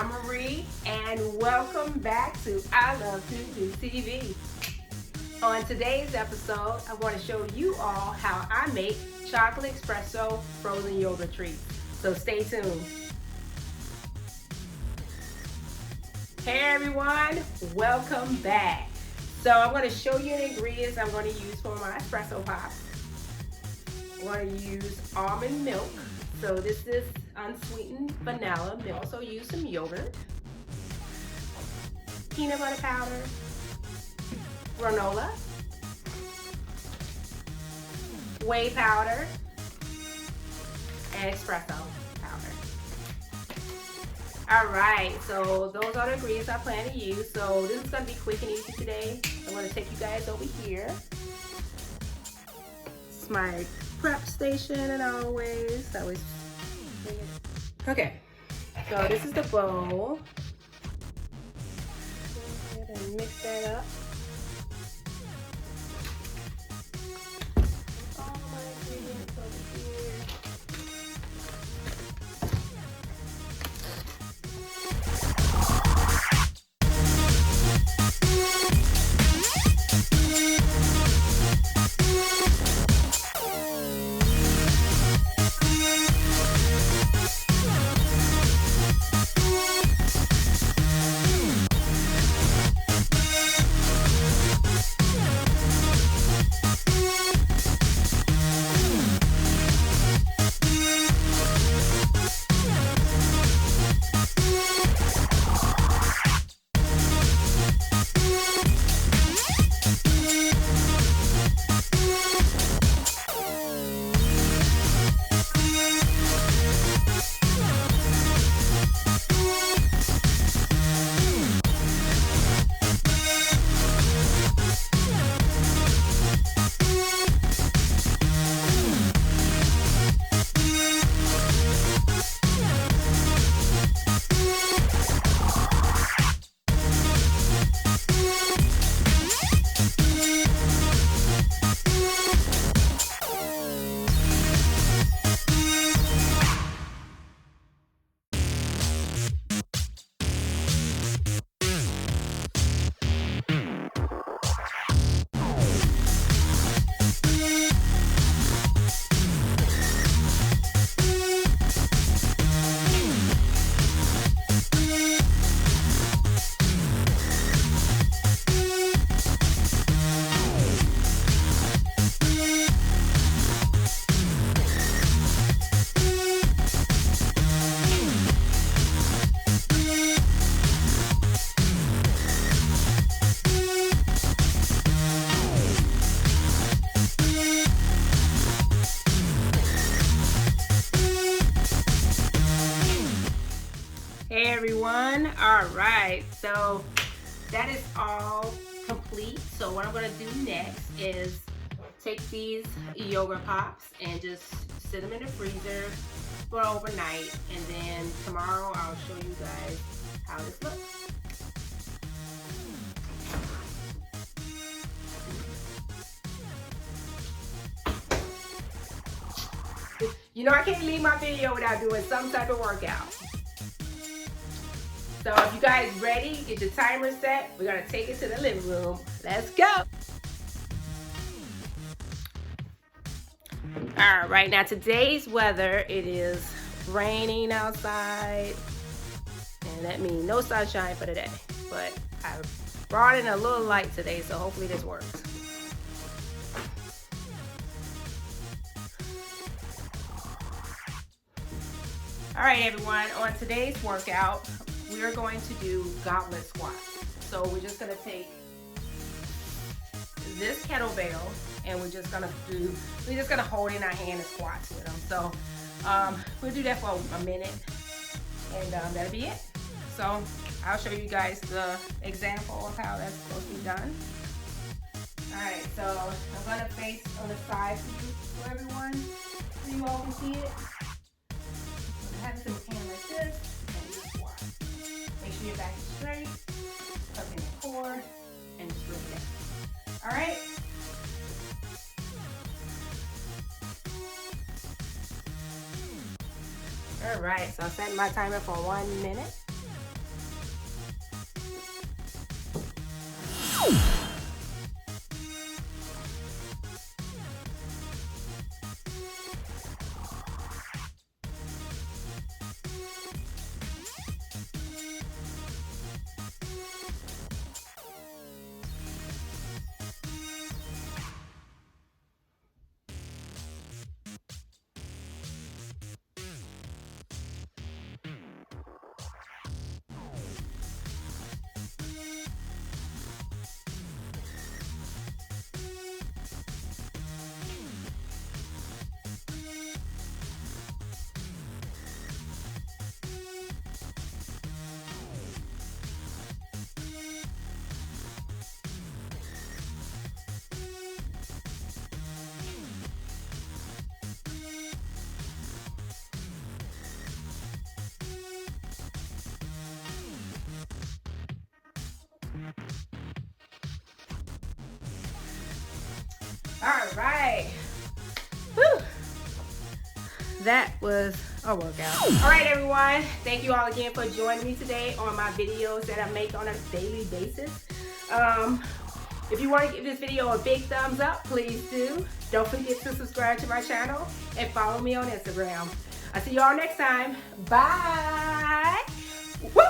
I'm Marie, and welcome back to I Love to Do TV. On today's episode, I want to show you all how I make chocolate espresso frozen yogurt treats. So stay tuned. Hey everyone, welcome back. So I'm going to show you the ingredients I'm going to use for my espresso pops. I'm going to use almond milk. So this is unsweetened vanilla milk. Also use some yogurt, peanut butter powder, granola, whey powder, and espresso powder. Alright, so those are the ingredients I plan to use. So this is going to be quick and easy today. I'm going to take you guys over here. It's my prep station and always. Okay, so this is the bowl. Go ahead and mix that up. All my ingredients over here. Hey everyone, all right, so that is all complete. So what I'm going to do next is take these yogurt pops and just sit them in the freezer for overnight, and then tomorrow I'll show you guys how this looks. You know I can't leave my video without doing some type of workout. So if you guys ready, get your timer set. We're gonna take it to the living room. Let's go. All right, now today's weather, it is raining outside. And that means no sunshine for today. But I brought in a little light today, so hopefully this works. All right, everyone, on today's workout, we are going to do goblet squats. So we're just gonna take this kettlebell and we're just gonna hold in our hand and squats with them. So we'll do that for a minute, and that'll be it. So I'll show you guys the example of how that's supposed to be done. All right, so I'm gonna face on the side for everyone so you all can see it. Have it in the hand like this, and just squat. Make sure your back is straight, tuck in the core, and just bring it down. All right? All right, so I set my timer for 1 minute. All right. Whew. That was a workout. All right, everyone. Thank you all again for joining me today on my videos that I make on a daily basis. If you want to give this video a big thumbs up, please do. Don't forget to subscribe to my channel and follow me on Instagram. I'll see y'all next time. Bye. Woo!